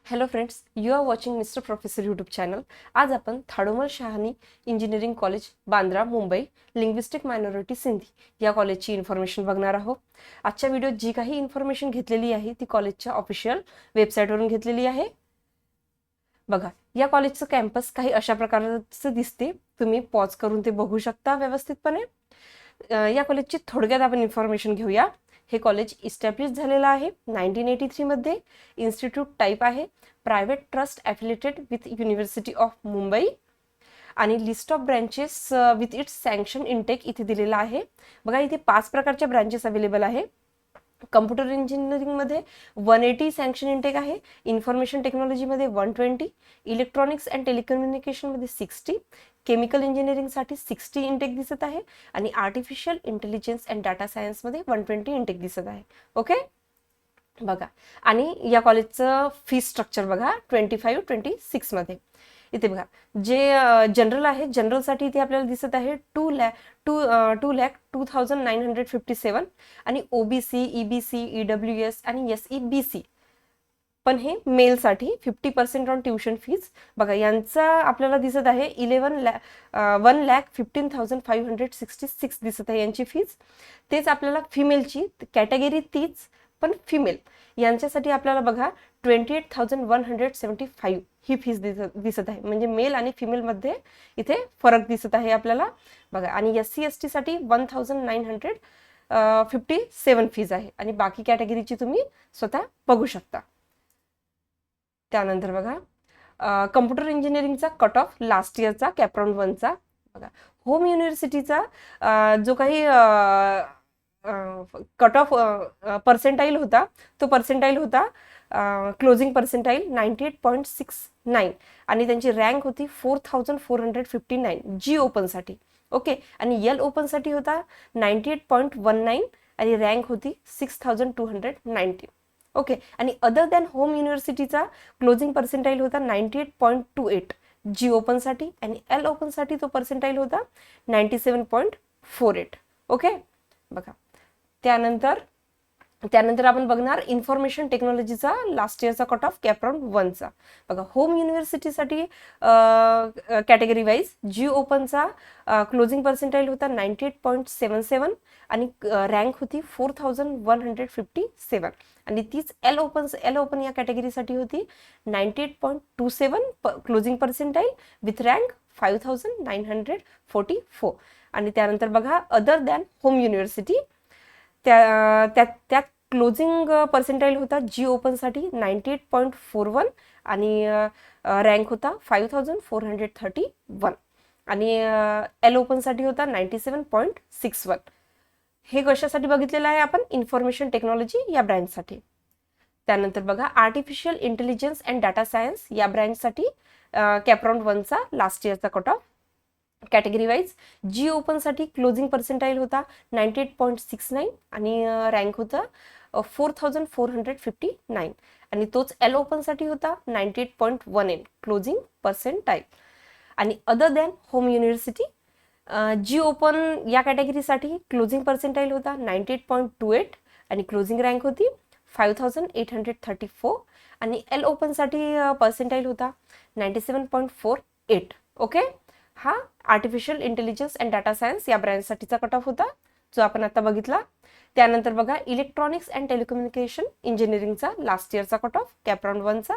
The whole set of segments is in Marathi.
Hello friends, you are watching Mister Professor YouTube channel. आज आपण Thadomal Shahani engineering college Bandra Mumbai linguistic minority Sindhi या कॉलेजची इन्फॉर्मेशन बघणार आहोत. आजच्या व्हिडिओत जी काही इन्फॉर्मेशन घेतलेली आहे ती कॉलेजच्या ऑफिशियल वेबसाईटवरून घेतलेली आहे. बघा, या कॉलेजचं कॅम्पस काही अशा प्रकारचं दिसते. तुम्ही पॉज करून ते बघू शकता व्यवस्थितपणे. या कॉलेजची थोडक्यात आपण इन्फॉर्मेशन घेऊया. हे कॉलेज इस्टॅब्लिश झालेलं आहे 1983 मध्ये. इन्स्टिट्यूट टाईप आहे private trust affiliated with university of Mumbai आणि list of branches with its sanction intake इथे दिलेला आहे. बघा, इथे 5 प्रकारच्या ब्रँचेस अवेलेबल आहे. कम्प्युटर इंजिनिअरिंगमध्ये 180 सँक्शन इनटेक आहे. इन्फॉर्मेशन टेक्नॉलॉजीमध्ये 120, इलेक्ट्रॉनिक्स अँड टेलिकम्युनिकेशनमध्ये 60, केमिकल इंजिनिअरिंगसाठी 60 इंटेक दिसत आहे आणि आर्टिफिशियल इंटेलिजन्स अँड डाटा सायन्समध्ये 120 इंटेक दिसत आहे. ओके, बघा, आणि या कॉलेजचं फी स्ट्रक्चर बघा 25-26 मध्ये. इथे बघा, जे जनरल आहे, जनरलसाठी इथे आपल्याला दिसत आहे 2,02,957 आणि ओबीसी, ईबीसी, ईडब्ल्यूएस आणि SEBC. पण हे मेलसाठी 50% ऑन ट्युशन फीज. बघा, यांचा आपल्याला दिसत आहे 1,15,566 दिसत आहे यांची फीज. तेच आपल्याला फिमेलची कॅटेगरी तीच पण फिमेल यांच्यासाठी आपल्याला बघा 28,175 ही फीज दिसत आहे. म्हणजे मेल आणि फिमेलमध्ये इथे फरक दिसत आहे आपल्याला. बघा, आणि SC ST साठी 1,957 फीज आहे आणि बाकी कॅटेगरीची तुम्ही स्वतः बघू शकता. त्यानंतर बघा, कम्प्युटर इंजिनिअरिंगचा कट ऑफ लास्ट इयरचा कॅपराउंड 1चा बघा. होम युनिव्हर्सिटीचा जो काही कट ऑफ पर्सेंटाईल होता तो पर्सेंटाईल होता क्लोजिंग पर्सेंटाईल 98.69 आणि त्यांची रँक होती 4,459 जी ओपनसाठी. ओके, आणि यल ओपनसाठी होता 98.19 आणि रँक होती 6,290. ओके, आणि अदर दॅन होम युनिव्हर्सिटीचा क्लोजिंग पर्सेंटाईल होता 98.28 जी ओपनसाठी आणि एल ओपनसाठी तो पर्सेंटाईल होता 97.48. ओके, बघा, त्यानंतर आपण बघणार इन्फॉर्मेशन टेक्नॉलॉजीचा लास्ट इयरचा कट ऑफ कॅपराउंड 1चा. बघा, होम युनिव्हर्सिटीसाठी कॅटेगरी वाईज जी ओपनचा क्लोजिंग पर्सेंटाईल होता 98.77 आणि रँक होती 4,157 आणि तीच एल ओपन या कॅटेगरीसाठी होती 98.27 क्लोजिंग पर्सेंटाईल विथ रँक 5,944. आणि त्यानंतर बघा, अदर दॅन होम युनिव्हर्सिटी त्यात क्लोजिंग पर्सेंटाईल होता जी ओपनसाठी 98.41 आणि रँक होता 5,431 आणि एल ओपनसाठी होता 97.61. हे कशासाठी बघितलेलं आहे आपण? इन्फॉर्मेशन टेक्नॉलॉजी या ब्रँचसाठी. त्यानंतर बघा, artificial intelligence and data science या ब्रँचसाठी कॅपराउंड 1चा लास्ट इयरचा cut off category wise G ओपनसाठी क्लोजिंग पर्सेंटाईल होता 98.69 आणि रँक होता 4,459 आणि तोच एल ओपनसाठी होता 98.18 क्लोजिंग पर्सेंटाईल. आणि अदर दॅन होम युनिव्हर्सिटी जी ओपन या कॅटेगरीसाठी क्लोजिंग पर्सेंटाईल होता 98.28 आणि क्लोजिंग रँक होती 5,834 आणि एल ओपनसाठी पर्सेंटाईल होता 97.48. ओके, हा artificial intelligence and data science या ब्रँचसाठीचा कट ऑफ होता जो आपण आता बघितला. त्यानंतर बघा, इलेक्ट्रॉनिक्स अँड टेलिकम्युनिकेशन इंजिनिअरिंगचा लास्ट इयरचा कट ऑफ कॅपराउंड 1चा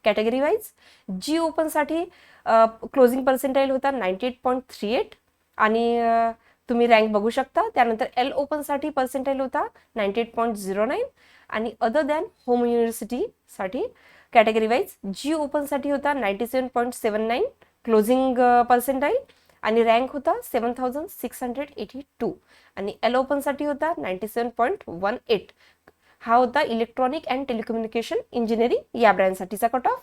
कॅटेगरी वाईज जी ओपनसाठी क्लोजिंग पर्सेंटाईल होता 98.38 आणि तुम्ही रँक बघू शकता. त्यानंतर एल ओपनसाठी पर्सेंटाईल होता 98.09 आणि अदर दॅन होम युनिव्हर्सिटीसाठी कॅटेगरी वाईज जी ओपनसाठी होता 97.79 क्लोजिंग पर्सेंटाईल आणि रँक होता 7,682 आणि एल ओपनसाठी होता 97.18. हा होता इलेक्ट्रॉनिक अँड टेलिकम्युनिकेशन इंजिनिअरिंग या ब्रँचसाठीचा कट ऑफ.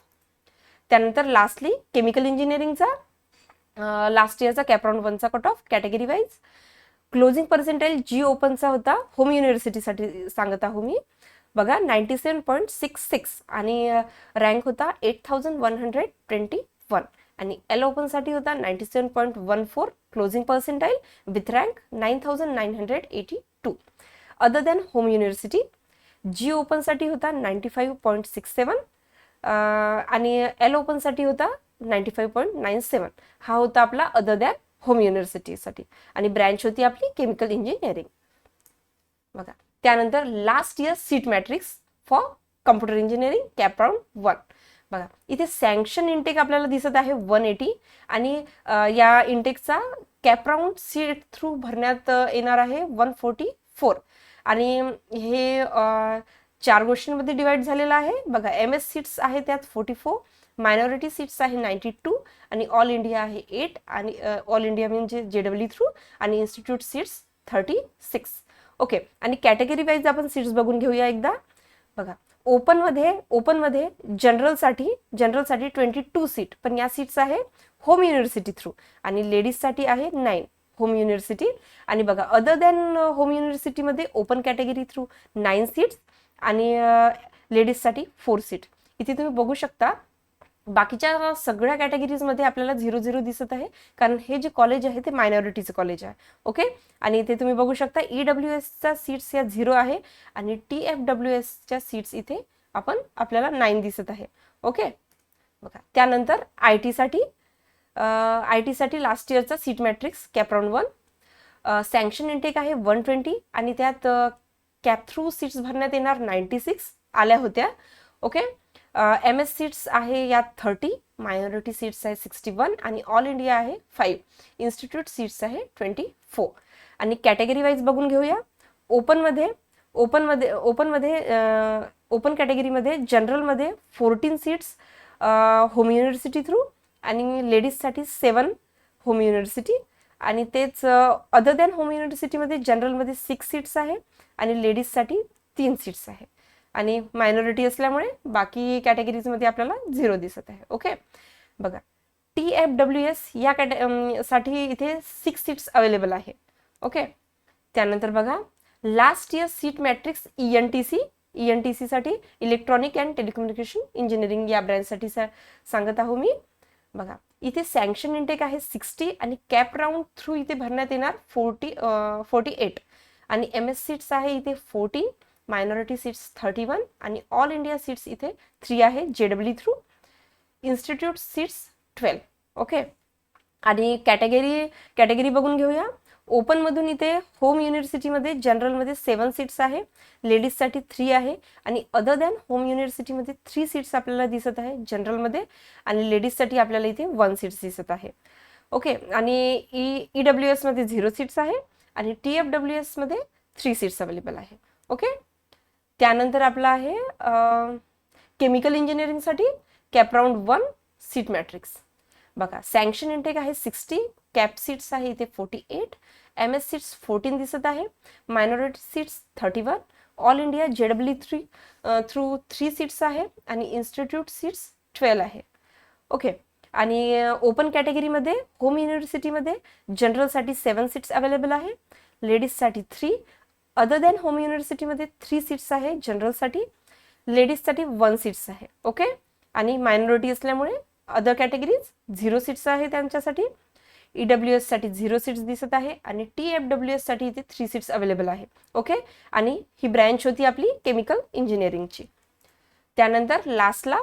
त्यानंतर लास्टली केमिकल इंजिनिअरिंगचा लास्ट इयरचा कॅपराउंड 1चा cut off category wise closing percentile G ओपनचा होता होम युनिव्हर्सिटीसाठी सांगत आहो मी. बघा, 97.66 आणि रँक होता 8,121 आणि एल ओपनसाठी होता 97.14 closing percentile with rank 9,982. Other than home university G ओपनसाठी होता 95.67 आणि एल ओपनसाठी होता 95.97. हा होता आपला अदर दॅन होम युनिव्हर्सिटीसाठी. आणि ब्रँच होती आपली केमिकल इंजिनिअरिंग. बघा, त्यानंतर last year seat matrix for computer engineering cap round 1. बघा, इथे सँक्शन इंटेक आपल्याला दिसत आहे 180 आणि या इंटेकचा कॅप राऊंड सीट थ्रू भरण्यात येणार आहे 144. आणि हे 4 गोष्टींमध्ये डिवाइड झालेलं आहे. बघा, MS सीट्स आहे त्यात 44, मायनॉरिटी सीट्स आहे 92 आणि ऑल इंडिया आहे 8 आणि ऑल इंडिया म्हणजे JEE थ्रू आणि इन्स्टिट्यूट सीट्स 36. ओके, आणि कॅटेगरी वाईज आपण सीट्स बघून घेऊया एकदा. बघा, ओपनमध्ये जनरलसाठी 22 सीट, पण या सीट्स आहे होम युनिव्हर्सिटी थ्रू आणि लेडीजसाठी आहे 9 होम युनिव्हर्सिटी. आणि बघा, अदर दॅन होम युनिव्हर्सिटीमध्ये ओपन कॅटेगरी थ्रू 9 सीट्स आणि लेडीजसाठी 4 सीट. इथे तुम्ही बघू शकता बाकीच्या सगळ्या कॅटेगरीजमध्ये आपल्याला 0-0 दिसत आहे, कारण हे जे कॉलेज आहे ते मायनॉरिटीचं कॉलेज आहे. ओके, आणि इथे तुम्ही बघू शकता EWSच्या सीट्स या 0 आहे आणि TFWSच्या सीट्स इथे आपल्याला 9 दिसत आहे. ओके, बघा, त्यानंतर IT साठी लास्ट इयरचा seat matrix CAP round 1. Sanction intake आहे 120 आणि त्यात कॅप थ्रू सीट्स भरण्यात येणार 96 आल्या होत्या. ओके, MS सीट्स आहे यात 30, मायनॉरिटी सीट्स आहे 61 आणि ऑल इंडिया आहे 5, इन्स्टिट्यूट सीट्स आहे 24. आणि कॅटेगरी वाईज बघून घेऊया. ओपन कॅटेगरीमध्ये जनरलमध्ये 14 सीट्स होम युनिव्हर्सिटी थ्रू आणि लेडीजसाठी 7 होम युनिव्हर्सिटी. आणि तेच अदर दॅन होम युनिव्हर्सिटीमध्ये जनरलमध्ये 6 सीट्स आहे आणि लेडीजसाठी 3 सीट्स आहे. आणि मायनॉरिटी असल्यामुळे बाकी कॅटेगरीजमध्ये आपल्याला 0 दिसत आहे. ओके, बघा, TFWS या साठी इथे 6 सीट्स अवेलेबल आहे. ओके, त्यानंतर बघा, last year seat matrix ENTC साठी इलेक्ट्रॉनिक अँड टेलिकम्युनिकेशन इंजिनिअरिंग या ब्रँचसाठी सांगत आहो मी. बघा, इथे सँक्शन इंटेक आहे 60 आणि कॅप राऊंड थ्रू इथे भरण्यात येणार 48 आणि MS सीट्स आहे इथे 14, मायनॉरिटी सीट्स 31 आणि ऑल इंडिया सीट्स इथे 3 आहे JEE through, institute seats 12. Okay, आणि कॅटेगरी बघून घेऊया. ओपनमधून इथे होम युनिव्हर्सिटीमध्ये जनरलमध्ये 7 सीट्स आहे, लेडीजसाठी 3 आहे आणि अदर दॅन होम युनिव्हर्सिटीमध्ये 3 सीट्स आपल्याला दिसत आहे जनरलमध्ये आणि लेडीजसाठी आपल्याला इथे 1 सीट्स दिसत आहे. ओके, आणि EWS मध्ये 0 सीट्स आहे आणि TFWS मध्ये 3 सीट्स अवेलेबल आहे. ओके, त्यानंतर आपला आहे केमिकल इंजिनिअरिंगसाठी कॅप राऊंड 1 सीट मॅट्रिक्स. बघा, सँक्शन इंटेक आहे 60, कॅप सीट्स आहे इथे 48, MS सीट्स 14 दिसत आहे, minority seats 31, all India JEE through 3 seats आहे आणि इन्स्टिट्यूट सीट्स 12 आहे. ओके, आणि ओपन कॅटेगरीमध्ये होम युनिव्हर्सिटीमध्ये जनरलसाठी 7 सीट्स अवेलेबल आहे, लेडीजसाठी 3, अदर दॅन होम युनिव्हर्सिटीमध्ये 3 सीट्स आहे जनरलसाठी, लेडीजसाठी 1 सीट्स आहे. ओके, आणि मायनॉरिटी असल्यामुळे अदर कॅटेगरीज 0 सीट्स आहे त्यांच्यासाठी. EWS साठी 0 सीट्स दिसत आहे आणि TFWS साठी इथे 3 सीट्स अवेलेबल आहे. ओके, आणि ही ब्रँच होती आपली केमिकल इंजिनिअरिंगची. त्यानंतर लास्टला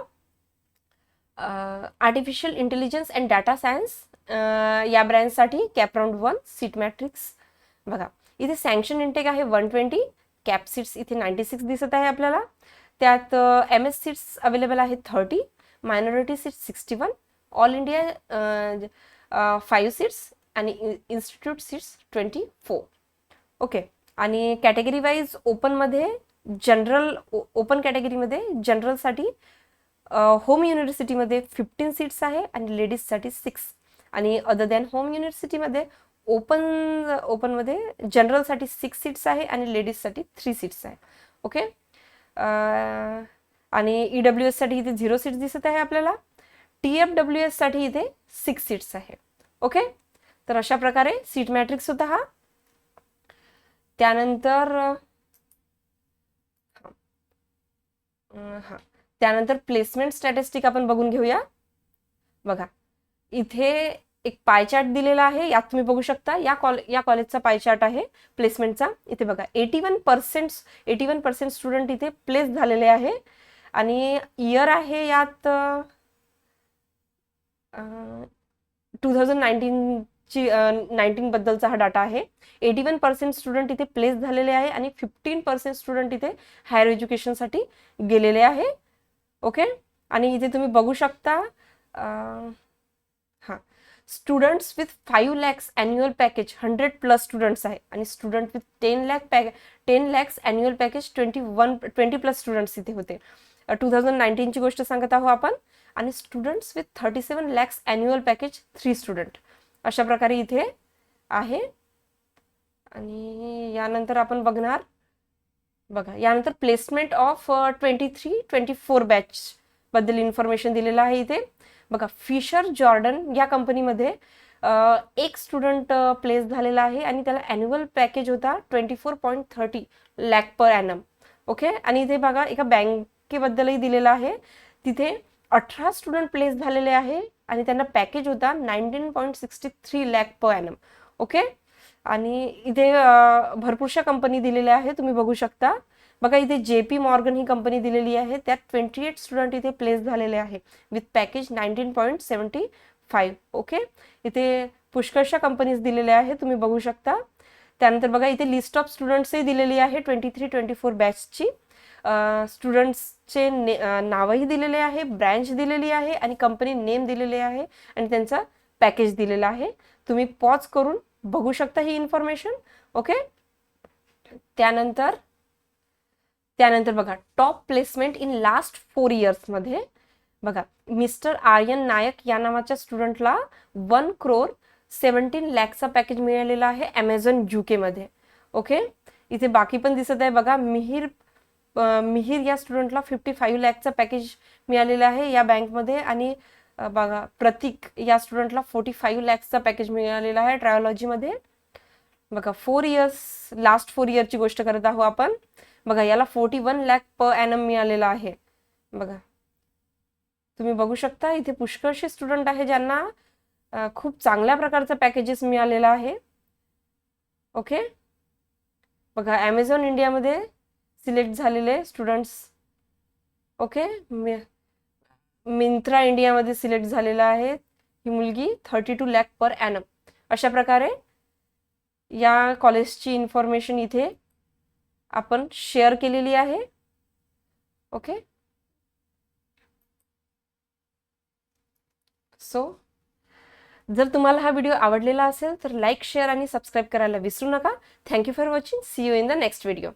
artificial intelligence and data science या ब्रँचसाठी कॅप राऊंड 1 सीट मॅट्रिक्स. बघा, इथे सँक्शन इंटेक आहे 120, कॅप सीट्स इथे 96 दिसत आहे आपल्याला. त्यात MS सीट्स अवेलेबल आहे 30, minority seats 61, all India 5 seats आणि इन्स्टिट्यूट सीट्स 24. ओके, आणि कॅटेगरी वाईज ओपन कॅटेगरीमध्ये जनरलसाठी होम युनिव्हर्सिटीमध्ये 15 सीट्स आहे आणि लेडीजसाठी 6 आणि अदर दॅन होम युनिव्हर्सिटीमध्ये ओपनमध्ये जनरलसाठी 6 सीट्स आहे आणि लेडीजसाठी 3 सीट्स आहे. ओके, आणि EWS साठी इथे 0 सीट्स दिसत आहे आपल्याला, TFWS साठी इथे 6 सीट्स आहे. ओके, तर अशा प्रकारे सीट मॅट्रिक्स होता हा. त्यानंतर प्लेसमेंट स्टॅटिस्टिक आपण बघून घेऊया. बघा, इथे एक पाय चार्ट दिलेला आहे, यात तुम्ही बघू शकता या कॉलेजचा पाय चार्ट आहे प्लेसमेंटचा. इथे बघा 81% स्टुडंट इथे प्लेस झालेले आहे आणि इयर आहे यात 2019ची 19 बद्दलचा हा डाटा आहे. 81% स्टुडंट इथे प्लेस झालेले आहे आणि 15% स्टुडंट इथे हायर एज्युकेशनसाठी गेलेले आहे. ओके, आणि इथे तुम्ही बघू शकता हां, students with 5 lakhs annual package 100+ students आहे आणि student with 10 lakhs annual package 20+ students इथे होते. 2019ची गोष्ट सांगत आहोत आपण. आणि students with 37 lakhs annual package 3 student, अशा प्रकारे इथे आहे. आणि यानंतर आपण बघणार, बघा यानंतर प्लेसमेंट ऑफ 23-24 बॅच बद्दल इन्फॉर्मेशन दिलेलं आहे इथे. बघा फिशर जॉर्डन या कंपनीमध्ये एक स्टुडंट प्लेस झालेला आहे आणि त्याला ॲन्युअल पॅकेज होता 24.30 लॅक पर ॲनम. ओके, आणि इथे बघा एका बँकेबद्दलही दिलेलं आहे. तिथे 18 स्टुडंट प्लेस झालेले आहे आणि त्यांना पॅकेज होता 19.63 लॅक पर ॲनम. ओके, आणि इथे भरपूरशा कंपनी दिलेल्या आहे, तुम्ही बघू शकता. बघा इथे JP मॉर्गन ही कंपनी दिलेली आहे, त्यात 28 स्टुडंट इथे प्लेस झालेले आहे विथ पॅकेज 19.75. ओके, इथे पुष्कळशा कंपनीज दिलेल्या आहेत, तुम्ही बघू शकता. त्यानंतर बघा इथे लिस्ट ऑफ स्टुडंट्सही दिलेली आहे 23-24 बॅचची. स्टुडंट्सचे नावही दिलेले आहे, ब्रँच दिलेली आहे आणि कंपनी नेम दिलेले आहे आणि त्यांचा पॅकेज दिलेला आहे. तुम्ही पॉज करून बघू शकता ही इन्फॉर्मेशन. ओके, त्यानंतर बघा टॉप प्लेसमेंट इन लास्ट 4 इयर्समध्ये बघा मिस्टर आर्यन नायक या नावाच्या स्टुडंटला 1,17 लॅकचा पॅकेज मिळालेला आहे ॲमेझॉन UK मध्ये. ओके, इथे बाकी पण दिसत आहे बघा. मिहिर या स्टुडंटला 55 लॅकचा पॅकेज मिळालेला आहे या बँकमध्ये. आणि बघा प्रतीक या स्टुडंटला 45 लॅक्सचा पॅकेज मिळालेला आहे ट्रायोलॉजीमध्ये. बघा लास्ट 4 इयरची गोष्ट करत आहोत आपण. बघा याला 41 लॅक पर ॲनम मिळालेला आहे. बघा तुम्ही बघू शकता इथे पुष्कळशे स्टुडंट आहे ज्यांना खूप चांगल्या प्रकारचं पॅकेजेस मिळालेलं आहे. ओके, बघा ॲमेझॉन इंडियामध्ये सिलेक्ट झालेले स्टुडंट्स. ओके, मिंत्रा इंडियामध्ये सिलेक्ट झालेला आहे ही मुलगी 32 लॅक पर ॲनम. अशा प्रकारे या कॉलेजची इन्फॉर्मेशन इथे आपण शेअर केलेली आहे. ओके, सो जर तुम्हाला हा व्हिडिओ आवडलेला असेल तर लाईक, शेअर आणि सबस्क्राईब करायला विसरू नका. Thank you for watching. See you in the next video.